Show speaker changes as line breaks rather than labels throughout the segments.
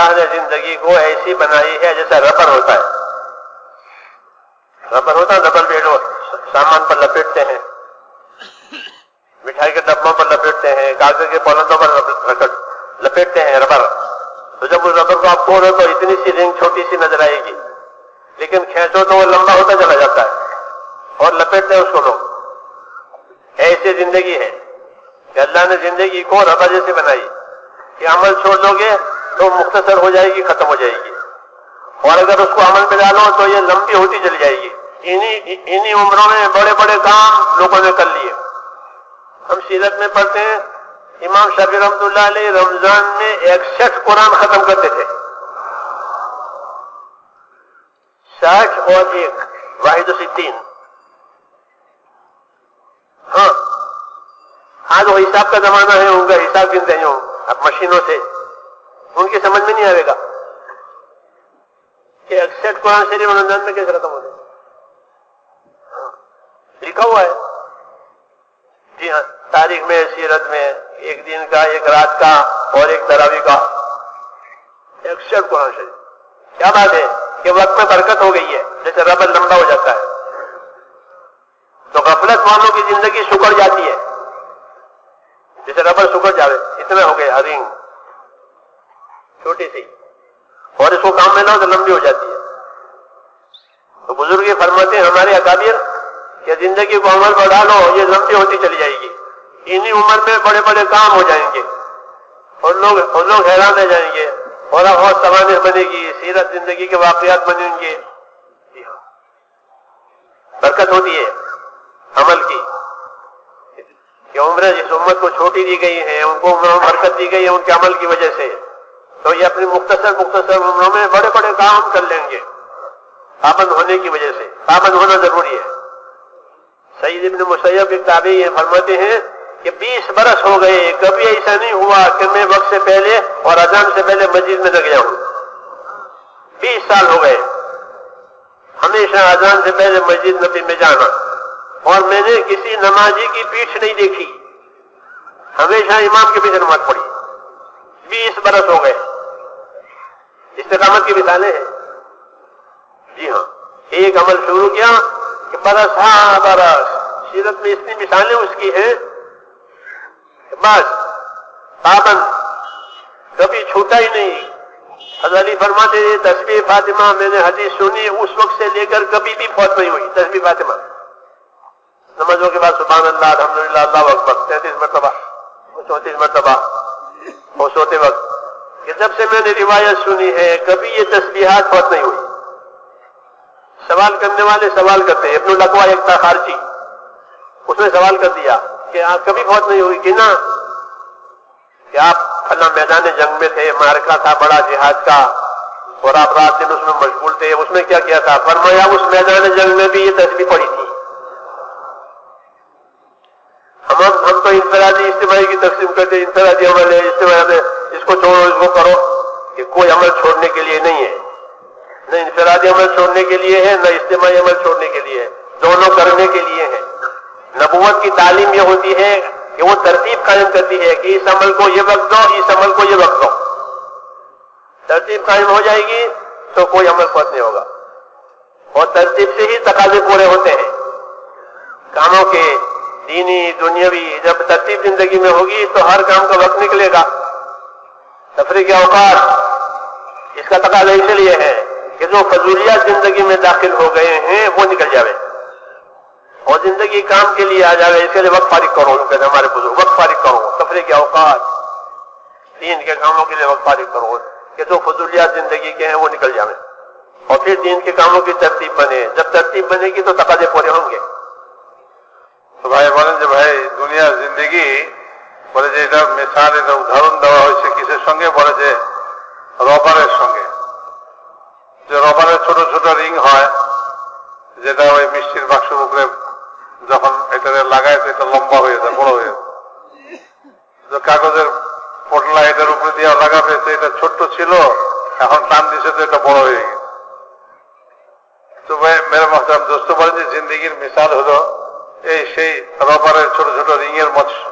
اللہ نے زندگی کو ایسی بنائی ہے جیسا ربر ہوتا ہے. ربر ہوتا ہے، ربر بیڑو سامان پر لپیٹتے ہیں، مٹھائی کے ڈبوں پر لپیٹتے ہیں، کاغذ کے پولندوں پر لپیٹتے ہیں ربر. تو جب اس ربر کو آپ توڑو تو اتنی سی رنگ چھوٹی سی نظر آئے گی، لیکن کھینچو تو وہ لمبا ہوتا چلا جاتا ہے اور لپیٹتے ہیں اس کو لوگ. ایسی زندگی ہے کہ اللہ نے زندگی کو ربر جیسے بنائی کہ عمل چھوڑ دو گے تو مختصر ہو جائے گی، ختم ہو جائے گی، اور اگر اس کو عمل میں ڈالو تو یہ لمبی ہوتی چلی جائے گی. انہی عمروں میں بڑے بڑے کام لوگوں نے کر لیے. ہم سیرت میں پڑھتے ہیں امام شافعی رحمۃ اللہ علیہ رمضان میں 61 قرآن ختم کرتے تھے. 60 اور 1 واحد و 60. ہاں آج وہ حساب کا زمانہ ہے، ان کا حساب گنتے ہیں اب مشینوں سے. ان کی سمجھ میں نہیں آئے گا کہ 61 قرآن شریف رمضان میں کیسے ختم ہوتے. لکھا ہوا ہے جی ہاں تاریخ میں، سیرت میں، ایک دن کا، ایک رات کا اور ایک تراویح کا 61 قرآن شریف. کیا بات ہے کہ وقت میں برکت ہو گئی ہے، جیسے ربر لمبا ہو جاتا ہے. تو غفلت والوں کی زندگی سکڑ جاتی ہے، جیسے ربر سکڑ جاوے، اتنا ہو گیا رنگ چھوٹی سی، اور اس کو کام میں لاؤ تو لمبی ہو جاتی ہے. تو بزرگ یہ فرماتے ہیں ہمارے اکابر کہ زندگی کو عمل بڑھا لو، یہ لمبی ہوتی چلی جائے گی. انہی عمر میں بڑے بڑے کام ہو جائیں گے اور لوگ حیران رہ جائیں گے، اور بہت سوانح بنے گی، سیرت زندگی کے واقعات بنیں گے. برکت ہوتی ہے عمل کی کہ عمریں جس امت کو چھوٹی دی گئی ہیں ان کو عمروں میں برکت دی گئی ہے ان کے عمل کی وجہ سے. تو یہ اپنی مختصر عمروں میں بڑے بڑے کام کر لیں گے پابند ہونے کی وجہ سے. پابند ہونا ضروری ہے. سعید ابن مسیب ایک تابعی فرماتے ہیں کہ 20 برس ہو گئے، کبھی ایسا نہیں ہوا کہ میں وقت سے پہلے اور اذان سے پہلے مسجد میں نہ گیا ہوں. 20 سال ہو گئے ہمیشہ اذان سے پہلے مسجد نبی میں جانا، اور میں نے کسی نمازی کی پیٹھ نہیں دیکھی، ہمیشہ امام کے پیچھے نماز پڑھی. 20 برس ہو گئے. استقامت کی مثالیں ہیں. جی ہاں ایک عمل شروع کیا کہ برس ہاں برس، سیرت میں اتنی مثالیں اس کی ہیں کہ بس پابند، کبھی چھوٹا ہی نہیں. حضرت علی فرماتے ہیں تسبیح فاطمہ میں نے حدیث سنی اس وقت سے لے کر کبھی بھی فوت نہیں ہوئی. تسبیح فاطمہ نمازوں کے بعد سبحان اللہ الحمدللہ اللہ اکبر 33 مرتبہ 34 مرتبہ، اور سوتے وقت کہ جب سے میں نے روایت سنی ہے کبھی یہ تسبیحات فوت نہیں ہوئی. سوال کرنے والے سوال کرتے ہیں. ابن الاقوا ایک تھا خارجی، اس نے سوال کر دیا کہ آپ کبھی فوت نہیں ہوئی کہ نا، کہ آپ فلاں میدان جنگ میں تھے، معرکہ تھا بڑا جہاد کا، اور آپ رات دن اس میں مشغول تھے، اس میں کیا کیا تھا؟ فرمایا اس میدان جنگ میں بھی یہ تسبیح پڑی تھی. ہم تو انفرادی اجتماعی کی تقسیم کرتے ہیں، انفرادی عمل ہے، اجتماعی میں اس کو چھوڑو اس کو کرو، کہ کوئی عمل چھوڑنے کے لیے نہیں ہے. نہ انفرادی عمل چھوڑنے کے لیے ہے، نہ اجتماعی عمل چھوڑنے کے لیے ہے، دونوں کرنے کے لیے ہے. نبوت کی تعلیم یہ ہوتی ہے کہ وہ ترتیب قائم کرتی ہے کہ اس عمل کو یہ وقت دو، اس عمل کو یہ وقت دو. ترتیب قائم ہو جائے گی تو کوئی عمل فوت نہیں ہوگا، اور ترتیب سے ہی تقاضے پورے ہوتے ہیں کاموں کے، دینی دنیاوی. جب ترتیب زندگی میں ہوگی تو ہر کام کا وقت نکلے گا. تفریح کے اوقات اس کا تقاضا اس لیے ہے کہ جو فضولیات زندگی میں داخل ہو گئے ہیں وہ نکل جاوے اور زندگی کام کے لیے آ جاوے. اس کے لیے وقت فارغ کرو، کہتے ہمارے بزرگ، وقت فارغ کرو. تفریح کے اوقات، دین کے کاموں کے لیے وقت فارغ کرو کہ جو فضولیات زندگی کے ہیں وہ نکل جاوے، اور پھر دین کے کاموں کی ترتیب بنے. جب ترتیب بنے گی تو تقاضے پورے ہوں گے.
তো ভাই বলেন যে ভাই দুনিয়ার জিন্দগি বলে যে এটা মিসাল, এটা উদাহরণ দেওয়া হয়েছে কিসের সঙ্গে? বলে যে রবারের সঙ্গে। যে রবারের ছোট ছোট রিং হয় যেটা ওই মিষ্টির বাক্সের উপরে যখন এটা লাগায় তো এটা লম্বা হয়ে যায়, বড় হয়ে যায়. কাগজের পোটলা এটার উপরে দিয়ে লাগাবে তো এটা ছোট্ট ছিল, এখন টান দিছে তো এটা বড় হয়ে গেছে. তো ভাই মেরে মহতারাম দোস্ত বলেন যে জিন্দগির মিসাল হলো এই সেই রবারের ছোট ছোট রিং এর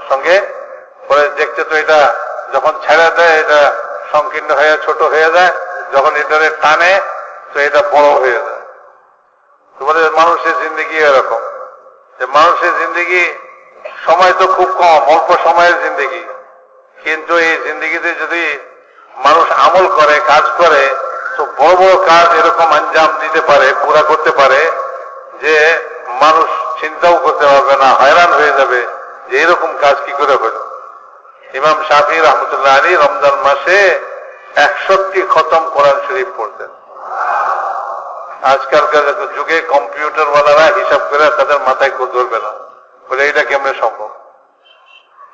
সঙ্গে বলে দেখতে তো এটা যখন ছেড়ে দেয় এটা সংকীর্ণ হয়ে ছোট হয়ে যায়, যখন এটারে টানে তো এটা বড় হয়ে যায়। তো বলে মানুষের জিন্দগি এরকম, যে মানুষের জিন্দগি সময় তো খুব কম, অল্প সময়ের জিন্দগি, কিন্তু এই জিন্দগিতে যদি মানুষ আমল করে, কাজ করে, তো বড় বড় কাজ এরকম আঞ্জাম দিতে পারে, পুরা করতে পারে, যে মানুষ চিন্তাও করতে পারবে না, হয়রান হয়ে যাবে যে এরকম কাজ কি করে হল। ইমাম শাফি রহমতুল্লাহ আলী রমজান মাসে 61 খতম কোরআন শরীফ পড়তেন। আজকালকার যুগে কম্পিউটারওয়ালারা হিসাব করে তাদের মাথায় ধরবে না, বলে এটা কেমনে সম্ভব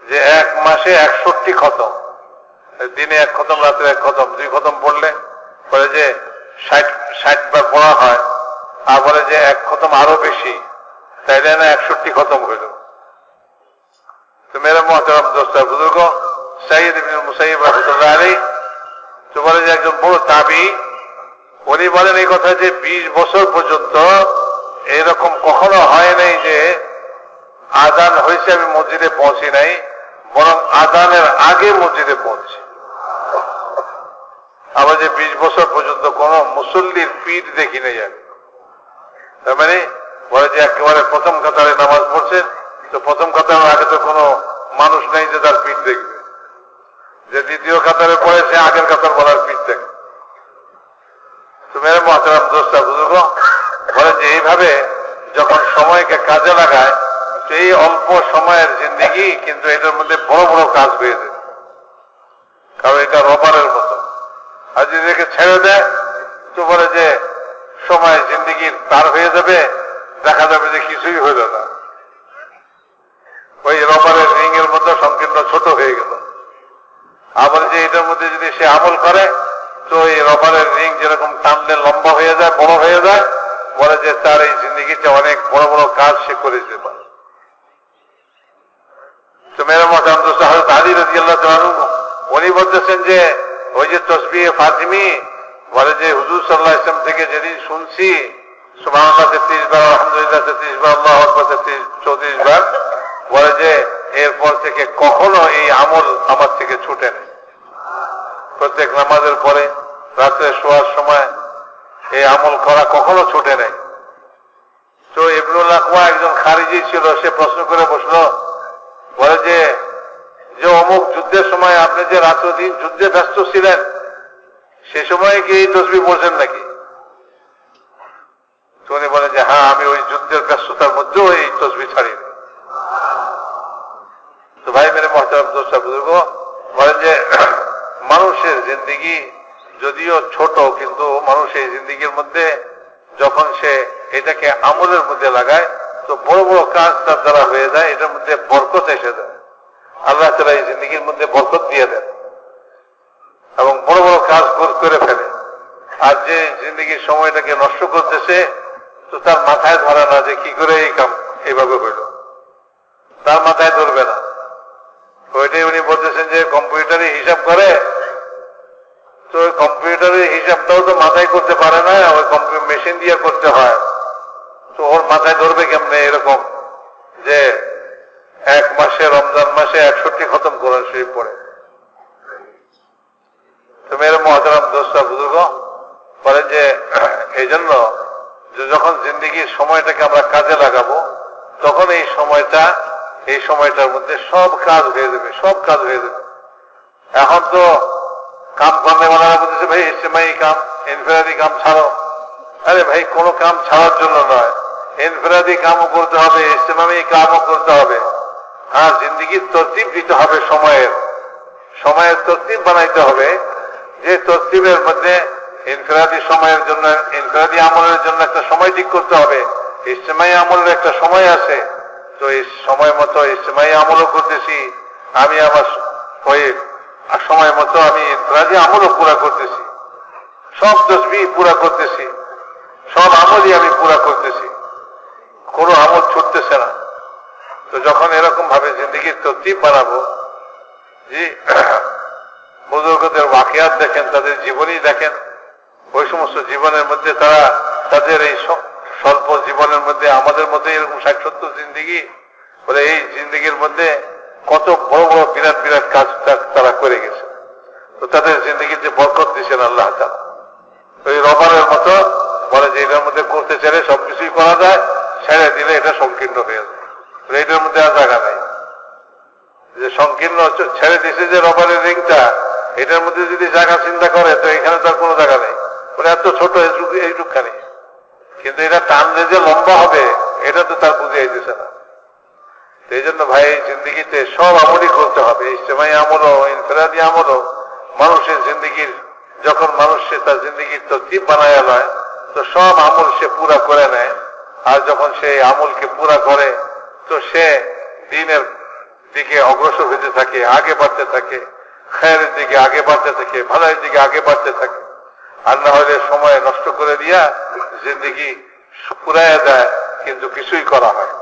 যে এক মাসে 61 খতম, দিনে 1 খতম, রাতে 1 খতম, 2 খতম পড়লে বলে যে 60 বার পড়া হয়, আর বলে যে 1 খতম আরো বেশি, তাইলে না 61 খতম হইল। তো মেরা মোহতারাম দোস্ত বুজুর্গ, সাইয়্যিদ ইবনে মুসাইয়্যিব রাহমাতুল্লাহ আলাইহি তো বলে যে একজন বড় তাবী, উনি বলেন এই কথা যে 20 বছর পর্যন্ত এরকম কখনো হয় নাই যে আজান হয়েছে আমি মসজিদে পৌঁছি নাই, বরং আজানের আগে মসজিদে পৌঁছি। আবার যে 20 বছর পর্যন্ত কোন মুসল্লির পিঠ দেখি নাই আমি। তার মানে বলে যে একেবারে প্রথম কাতারে নামাজ পড়ছেন, তো প্রথম কাতারের আগে তো কোনো মানুষ নেই যে তার পিঠ দেখবে, যে দ্বিতীয় কাতারে পড়ে সে আগের কাতার বলার পিঠ দেখবে। তো মেরে মোহতারাম দোস্তা বুজুর্গ, বলে যে এইভাবে যখন সময়কে কাজে লাগায়, তো এই অল্প সময়ের জিন্দেগি কিন্তু এটার মধ্যে বড় বড় কাজ হয়ে যায়, কারণ এটা রবারের মতো। আর যদি এটাকে ছেড়ে দেয় তো বলে যে সময় জিন্দেগি পার হয়ে যাবে, দেখা যাবে যে কিছুই হইল না, ওই রবারের রিং এর মতো সংকীর্ণ ছোট হয়ে গেল। আবার যে এটার মধ্যে যদি সে আমল করে, তো এই রবারের রিং যেরকম টানলে লম্বা হয়ে যায়, বড় হয়ে যায়, বলে যে তার এই জিন্দেগিতে অনেক বড় বড় কাজ সে করে দিতে পারে। তো মেরা মোহতারাম দোস্ত হযরত আলী রাদিয়াল্লাহু তাআলা আনহু উনি বলতেছেন যে ওই যে তসবিহ ফাতিমি, বলে যে হুজুর সাল্লাল্লাহু আলাইহি ওয়াসাল্লাম থেকে যেদিন শুনছি সুবহানাল্লাহ 33 বার, আলহামদুলিল্লাহ 33 বার, আল্লাহু আকবার 34 বার, বলে যে এরপর থেকে কখনো এই আমল আমার থেকে ছুটে নেই। প্রত্যেক নামাজের পরে, রাত্রে শোয়ার সময় এই আমল করা কখনো ছুটে নেই। তো ইবনুল আকওয়া একজন খারিজি ছিল, সে প্রশ্ন করে বসলো, বলে যে অমুক যুদ্ধের সময় আপনি যে রাত্র দিন যুদ্ধে ব্যস্ত ছিলেন, সে সময় কি এই তসবিহ পড়ছেন নাকি? তো উনি বলেন যে হ্যাঁ, আমি ওই যুদ্ধের ব্যস্ততার মধ্যেও এই তসবিহ ছাড়িনি। তো ভাই মেরে মোহতারাম দোস্ত বুজুর্গ, বলেন যে মানুষের জিন্দেগি যদিও ছোট, কিন্তু মানুষ এই জিন্দেগির মধ্যে যখন সে এটাকে আমলের মধ্যে লাগায়, তো বড় বড় কাজ তার দ্বারা হয়ে যায়, এটার মধ্যে বরকত এসে যায়। আল্লাহ তাআলা এই জিন্দেগির মধ্যে বরকত দিয়ে দেন এবং বড় বড় কাজ করে ফেলে। আর যে জিন্দেগির সময়টাকে নষ্ট করতেছে, তো তার মাথায় ধরে না যে কি করে এই কাম এইভাবে হইল, তার মাথায় ধরবে না। ওইটাই উনি বলতেছেন যে কম্পিউটারে হিসাব করে, তো ওই কম্পিউটারের হিসাবটাও তো মাথায় করতে পারে না, ওই মেশিন দিয়ে করতে হয়। তো ওর মাথায় ধরবে কেমনে এরকম যে 1 মাসে, রমজান মাসে 61 খতম কোরআন শরীফ পড়ে। তো মেরে মোহতারাম দোস্ত বুজুর্গ, বলেন যে এই জন্য যখন জিন্দেগির সময়টাকে আমরা কাজে লাগাবো, তখন এই সময়টার মধ্যে সব কাজ হয়ে যাবে, সব কাজ হয়ে যাবে। এখন তো কাম করনে वाला বলতেছে ভাই ইজতিমাই কাম, ইনফিরাদি কাম ছাড়ো। আরে ভাই, কোনো কাম ছাড়ার জন্য নয়, ইনফিরাদি কামও করতে হবে, ইজতিমাই কামও করতে হবে। হ্যাঁ, জিন্দেগির তরতিব দিতে হবে, সময়ের তরতিব বানাইতে হবে, যে তরতিবের মধ্যে ইনফিরাদি সময়ের জন্য, ইনফিরাদি আমলের জন্য একটা সময় ঠিক করতে হবে, ইজতিমাই আমলের একটা সময় আছে। তো এই সময় মতো ইজতিমাই আমলও করতেছি, আমি আমার ওই সময় মতো আমি ইনফিরাদি আমলও পুরা করতেছি, সব তসবিহ পুরা করতেছি, সব আমলই আমি পুরা করতেছি, কোনো আমল ছুটতেছে না। তো যখন এরকম ভাবে জিন্দেগির তরতিব বানাবো, জি বুজুর্গদের ওয়াকিয়াত দেখেন, তাদের জীবনী দেখেন, ওই সমস্ত জীবনের মধ্যে তারা তাদের এই স্বল্প জীবনের মধ্যে আমাদের মধ্যে এরকম 60-70 জিন্দেগি, বলে এই জিন্দেগির মধ্যে কত বড় বড় বিরাট বিরাট কাজ তারা করে গেছে। তো তাদের জিন্দগিতে বরকত দিচ্ছেন আল্লাহ তাআলা। ওই রবারের মতো বলে যে এটার মধ্যে করতে চাইলে সবকিছুই করা যায়, ছেড়ে দিলে এটা সংকীর্ণ হয়ে যায়, এটার মধ্যে আর জায়গা নাই। যে সংকীর্ণ ছেড়ে দিছে যে রবারের রিংটা, এটার মধ্যে যদি জায়গা চিন্তা করে তো এখানে তার কোনো জায়গা নেই, বলে এত ছোট এইটুকখানি, কিন্তু এটা টানলে যে লম্বা হবে এটা তো তার বুঝিয়ে দিছে না। এই জন্য ভাই জিন্দগিতে সব আমলই করতে হবে, ইজতেমাই আমলও ইনফিরাদি আমলও। মানুষের জিন্দগির যখন মানুষ সে তার জিন্দগির তরতিব বানায় নয়, তো সব আমল সে পুরা করে নেয়। আর যখন সে আমলকে পুরা করে তো সে দ্বীনের দিকে অগ্রসর হতে থাকে, আগে বাড়তে থাকে, খায়ের দিকে আগে বাড়তে থাকে, ভালোর দিকে আগে বাড়তে থাকে। আর না হলে সময় নষ্ট করে দিয়া জিন্দগি পুরাইয়া দেয়, কিন্তু কিছুই করা হয়।